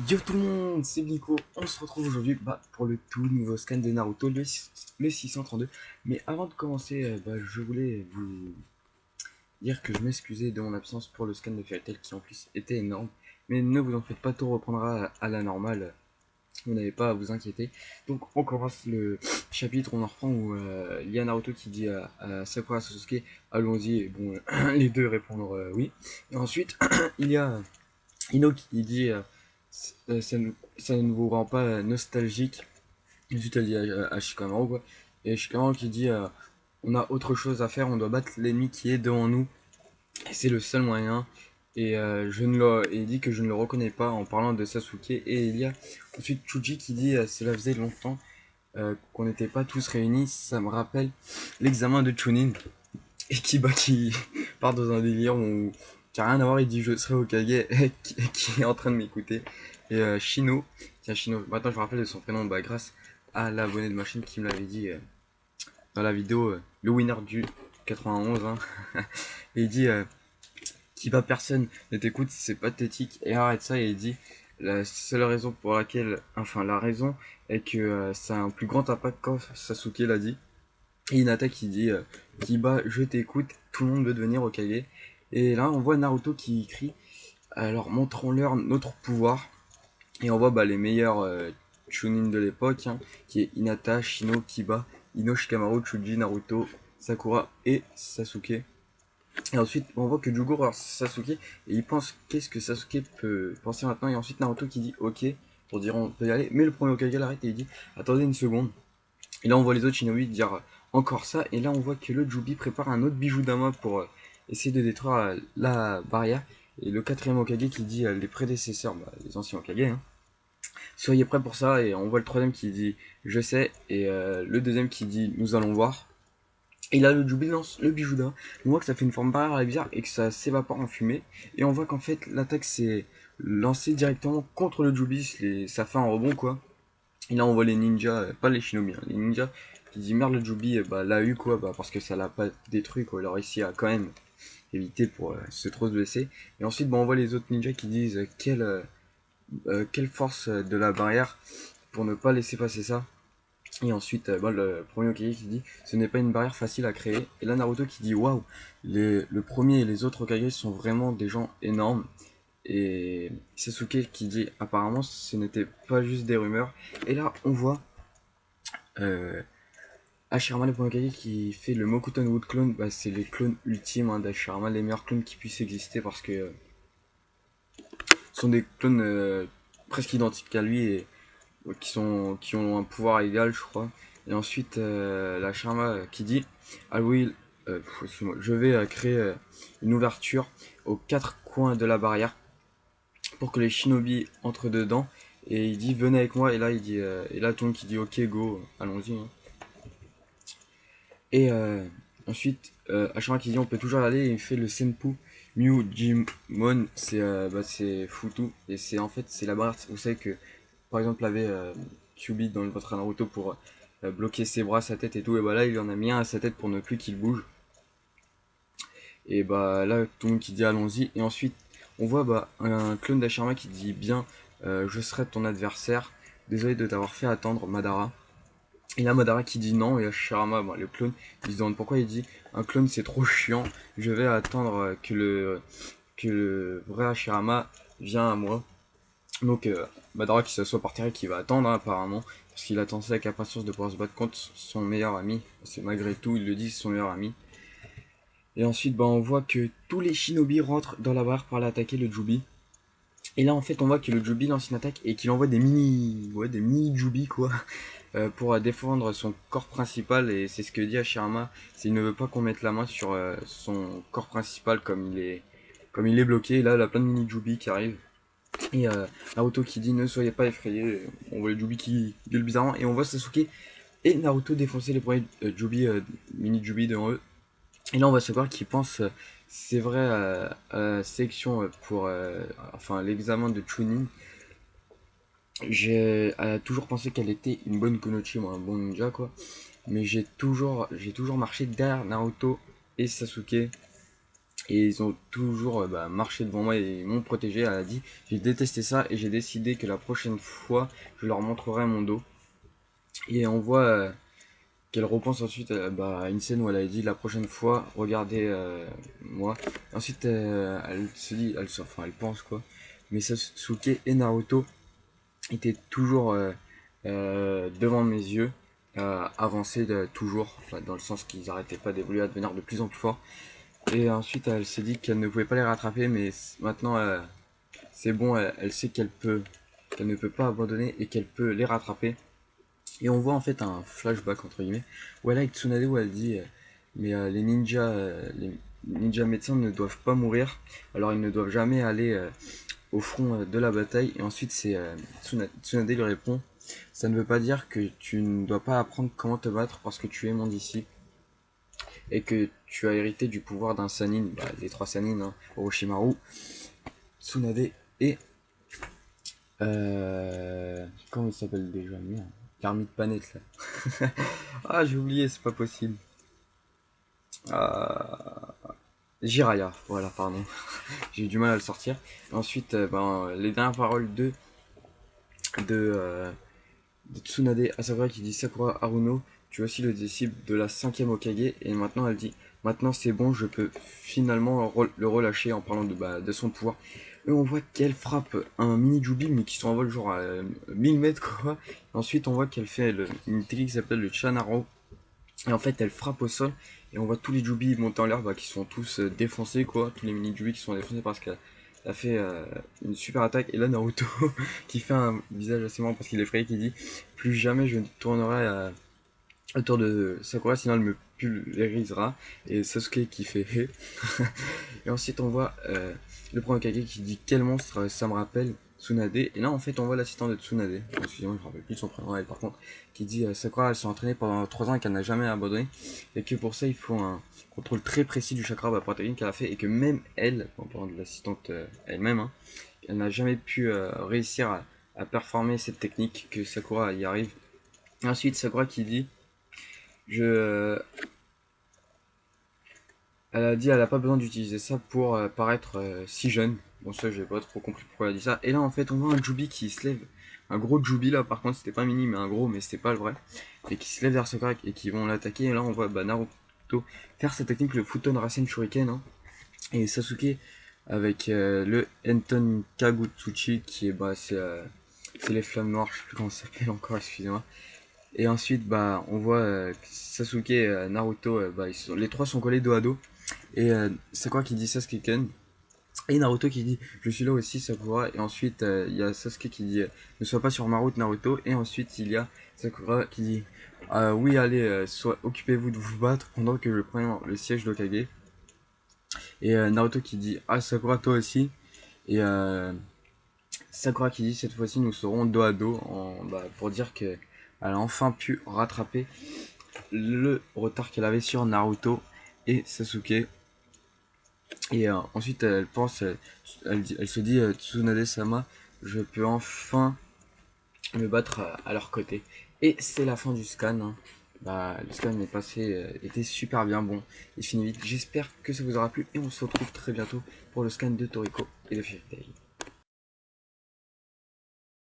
Yo tout le monde, c'est Nico, on se retrouve aujourd'hui pour le tout nouveau scan de Naruto, le 632. Mais avant de commencer, je voulais vous dire que je m'excusais de mon absence pour le scan de Fairy Tail qui en plus était énorme. Mais ne vous en faites pas, tout reprendra à la normale, vous n'avez pas à vous inquiéter. Donc on commence le chapitre, on en reprend où il y a Naruto qui dit à Sakura Sasuke, allons-y, et bon, les deux répondent oui. Et ensuite, il y a Ino qui dit ça ne vous rend pas nostalgique. Ensuite elle dit à Shikamaru quoi. Et Shikamaru qui dit on a autre chose à faire, on doit battre l'ennemi qui est devant nous. Et c'est le seul moyen. Et, et il dit que je ne le reconnais pas en parlant de Sasuke. Et il y a ensuite Chuji qui dit cela faisait longtemps qu'on n'était pas tous réunis. Ça me rappelle l'examen de Chunin. Et qui part dans un délire où qui a rien à voir, il dit je serai Hokage et qui est en train de m'écouter. Et Shino, tiens Shino, maintenant je me rappelle de son prénom grâce à l'abonné de ma chaîne qui me l'avait dit dans la vidéo, le winner du 91. Hein. Et il dit qui va personne ne t'écoute, c'est pathétique et arrête ça. Et il dit la seule raison pour laquelle, enfin la raison est que ça a un plus grand impact quand Sasuke l'a dit. Et Hinata qui dit Kiba, je t'écoute, tout le monde veut devenir Hokage. Et là, on voit Naruto qui crie alors montrons-leur notre pouvoir. Et on voit les meilleurs Chunin de l'époque, hein, qui est Hinata, Shino, Kiba, Ino, Shikamaru, Chuji, Naruto, Sakura et Sasuke. Et ensuite, on voit que Jugo regarde Sasuke et il pense qu'est-ce que Sasuke peut penser maintenant. Et ensuite, Naruto qui dit ok, pour dire on peut y aller. Mais le premier Hokage l'arrête et il dit attendez une seconde. Et là, on voit les autres shinobi dire encore ça. Et là, on voit que le Jubi prépare un autre bijou d'Ama pour essayer de détruire la barrière. Et le quatrième Hokage qui dit les prédécesseurs, les anciens Hokage, hein, soyez prêts pour ça. Et on voit le troisième qui dit je sais. Et le deuxième qui dit nous allons voir. Et là, le Jubi lance le bijou d'Ama. On voit que ça fait une forme barrière bizarre et que ça s'évapore en fumée. Et on voit qu'en fait, l'attaque s'est lancée directement contre le Jubi. Ça fait un rebond, quoi. Et là on voit les ninjas, pas les shinobi, hein, les ninjas qui disent merde le Jubi l'a eu quoi, parce que ça l'a pas détruit quoi, il a réussi à quand même éviter pour se trop se blesser. Et ensuite on voit les autres ninjas qui disent quelle force de la barrière pour ne pas laisser passer ça. Et ensuite le premier Hokage qui dit ce n'est pas une barrière facile à créer. Et là Naruto qui dit waouh, le premier et les autres Hokage sont vraiment des gens énormes. Et Sasuke qui dit apparemment ce n'était pas juste des rumeurs. Et là on voit Hashirama le premier Hokage qui fait le Mokuton Wood Clone, c'est les clones ultimes d'Hashirama, les meilleurs clones qui puissent exister parce que ce sont des clones presque identiques à lui et qui ont un pouvoir égal je crois. Et ensuite la Hashirama qui dit ah oui je vais créer une ouverture aux quatre coins de la barrière pour que les shinobi entrent dedans et il dit venez avec moi et là il dit et là tout le monde qui dit ok go allons-y hein. Et ensuite, Hashirama qui dit on peut toujours y aller, et il fait le Senpu Myujimon, c'est Futu, et c'est en fait, c'est la barre, vous savez que, par exemple, avait Kyuubi dans votre Naruto pour bloquer ses bras, sa tête et tout, et là, il en a mis un à sa tête pour ne plus qu'il bouge. Et là, tout le monde qui dit allons-y, et ensuite, on voit un clone d'Hashirama qui dit bien, je serai ton adversaire, désolé de t'avoir fait attendre, Madara. Et là Madara qui dit non et Hashirama, le clone, il se demande pourquoi il dit un clone c'est trop chiant, je vais attendre que le vrai Hashirama vient à moi. Donc Madara qui s'assoit par terre et qui va attendre hein, apparemment, parce qu'il attend ça avec impatience de pouvoir se battre contre son meilleur ami. C'est malgré tout, il le dit, c'est son meilleur ami. Et ensuite on voit que tous les shinobi rentrent dans la barre pour aller attaquer le Jubi. Et là en fait on voit que le Jubi lance une attaque et qu'il envoie des mini Jubi quoi. Pour défendre son corps principal et c'est ce que dit Hashirama, c'est qu'il ne veut pas qu'on mette la main sur son corps principal comme il est bloqué. Et là, il a plein de mini Jubi qui arrivent. Et Naruto qui dit ne soyez pas effrayés. On voit les Jubi qui gueulent bizarrement et on voit Sasuke et Naruto défoncer les premiers Jubi, mini Jubi devant eux. Et là, on va savoir qu'ils pensent, c'est vrai, à la sélection pour enfin l'examen de Chunin. J'ai toujours pensé qu'elle était une bonne Konochi, un bon ninja quoi. Mais j'ai toujours marché derrière Naruto et Sasuke. Et ils ont toujours marché devant moi et m'ont protégé. Elle a dit, j'ai détesté ça et j'ai décidé que la prochaine fois, je leur montrerai mon dos. Et on voit qu'elle repense ensuite à une scène où elle a dit la prochaine fois, regardez moi. Ensuite, elle se dit, enfin, elle pense quoi. Mais Sasuke et Naruto étaient toujours devant mes yeux, avancer toujours, enfin, dans le sens qu'ils n'arrêtaient pas d'évoluer, à devenir de plus en plus forts. Et ensuite, elle s'est dit qu'elle ne pouvait pas les rattraper, mais maintenant, c'est bon, elle sait qu'elle ne peut pas abandonner et qu'elle peut les rattraper. Et on voit en fait un flashback entre guillemets où elle est avec Tsunade où elle dit mais les ninjas médecins ne doivent pas mourir, alors ils ne doivent jamais aller au front de la bataille. Et ensuite c'est Tsunade lui répond ça ne veut pas dire que tu ne dois pas apprendre comment te battre parce que tu es mon disciple et que tu as hérité du pouvoir d'un Sanin, des trois Sanins, hein, Orochimaru, Tsunade et comment il s'appelle déjà, merde, l'ermite Panette là. Ah, j'ai oublié, c'est pas possible. Euh, Jiraya, voilà, pardon. J'ai eu du mal à le sortir. Et ensuite, les dernières paroles de, de Tsunade Asakura qui dit Sakura Haruno, tu es aussi le disciple de la cinquième Hokage. Et maintenant, elle dit maintenant c'est bon, je peux finalement le relâcher en parlant de son pouvoir. Et on voit qu'elle frappe un mini Jubi, mais qui s'envole genre à 1000 mètres quoi. Et ensuite, on voit qu'elle fait une technique qui s'appelle le Chanaro. Et en fait, elle frappe au sol et on voit tous les Jubi monter en l'air qui sont tous défoncés quoi, tous les mini Jubi qui sont défoncés parce qu'elle a fait une super attaque. Et là, Naruto qui fait un visage assez marrant parce qu'il est effrayé, qui dit plus jamais je ne tournerai autour de Sakura sinon elle me pulvérisera. Et Sasuke qui fait hé. Et ensuite, on voit le premier Kage qui dit quel monstre ça me rappelle Tsunade. Et là, en fait, on voit l'assistant de Tsunade. Excusez-moi, je me rappelle plus de son prénom, elle, par contre, qui dit Sakura, elle s'est entraînée pendant 3 ans et qu'elle n'a jamais abandonné. Et que pour ça, il faut un contrôle très précis du chakra protéine qu'elle a fait. Et que même elle, en parlant de l'assistante elle-même, hein, elle n'a jamais pu réussir à performer cette technique, que Sakura y arrive. Et ensuite, Sakura qui dit je, elle a dit elle a pas besoin d'utiliser ça pour paraître si jeune. Bon ça j'ai pas trop compris pourquoi elle a dit ça. Et là en fait on voit un Jubi qui se lève. Un gros Jubi là par contre c'était pas mini mais un gros mais c'était pas le vrai. Et qui se lève vers ce crack et qui vont l'attaquer. Et là on voit Naruto faire sa technique le Futon Rasen Shuriken. Hein. Et Sasuke avec le Enton Kagutsuchi qui est c'est les flammes noires, je sais plus comment ça s'appelle encore, excusez-moi. Et ensuite on voit Sasuke et Naruto, les trois sont collés dos à dos. Et Sakura qui dit Sasuke Ken. Et Naruto qui dit je suis là aussi Sakura. Et ensuite il y a Sasuke qui dit ne sois pas sur ma route Naruto. Et ensuite il y a Sakura qui dit oui allez occupez-vous de vous battre pendant que je prends le siège d'Okage. Et Naruto qui dit ah Sakura toi aussi. Et Sakura qui dit cette fois-ci nous serons dos à dos pour dire qu'elle a enfin pu rattraper le retard qu'elle avait sur Naruto et Sasuke. Et ensuite, elle pense, elle se dit Tsunade-sama, je peux enfin me battre à leur côté. Et c'est la fin du scan. Hein. Le scan est passé, était super bien bon. Il finit vite. J'espère que ça vous aura plu et on se retrouve très bientôt pour le scan de Toriko et de Fairy Tail.